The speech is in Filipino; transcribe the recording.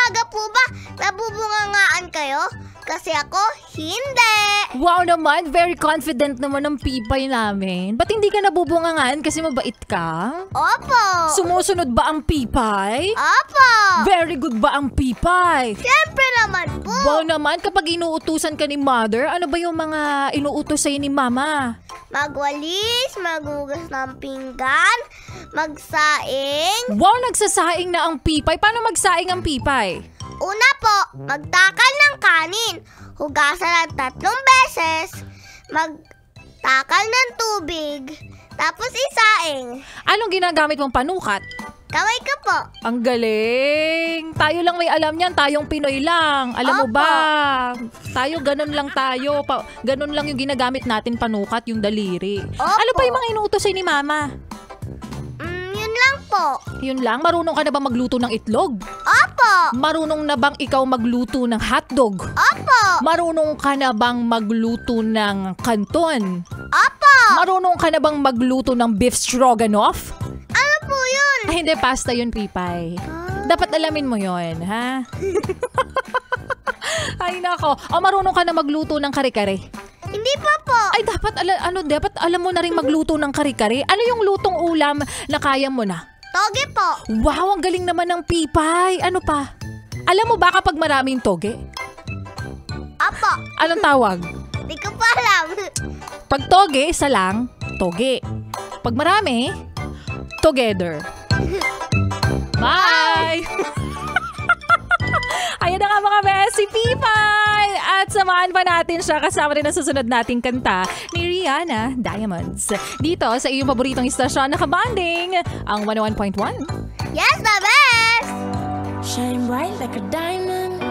talaga po ba nabubungangaan kayo? Kasi ako, hindi. Wow naman, very confident naman ang pipay namin. Ba't hindi ka nabubungangaan kasi mabait ka? Opo. Sumusunod ba ang pipay? Opo. Very good ba ang pipay? Siyempre naman po. Wow naman, kapag inuutusan ka ni mother, ano ba yung mga inuutos sa'yo ni mama? Magwalis, maghugas ng pinggan, magsaing. Wow, nagsasaing na ang pipay. Paano magsaing ang pipay? Una po, magtakal ng kanin. Hugasan ng 3 beses. Magtakal ng tubig. Tapos isaing. Anong ginagamit mong panukat? Kamay ko po. Ang galing! Tayo lang may alam niyan, tayong Pinoy lang. Alam mo Opo. ba? Tayo, ganun lang tayo. Ganun lang yung ginagamit natin panukat, yung daliri. Opo. Ano pa yung mga inuutos sa'yo ni mama? Yun lang po. Yun lang? Marunong ka na ba magluto ng itlog? Opo. Marunong na bang ikaw magluto ng hotdog? Opo. Marunong ka na bang magluto ng kanton? Opo. Marunong ka na bang magluto ng beef stroganoff? Ano po yun? Ay, hindi, pasta yun, Pipay. Dapat alamin mo yun, ha? Ay, nako. O, marunong ka na magluto ng kare-kare? Hindi pa po. Ay, dapat alam mo na rin magluto ng kare-kare. Ano yung lutong ulam na kaya mo na? Toge po. Wow, ang galing naman ng Pipay. Ano pa? Alam mo ba kapag maraming toge? Opo. Anong tawag? Di ko pa alam. Pag toge, isa lang, toge. Pag marami, together. Bye! Ayan na nga mga best, si Pipay! At samahan pa natin siya kasama rin ang susunod nating kanta ni Rihanna Diamonds. Dito sa iyong paboritong istasyon na kabanding, ang 101.1. Yes, the best! Shine bright like a diamond.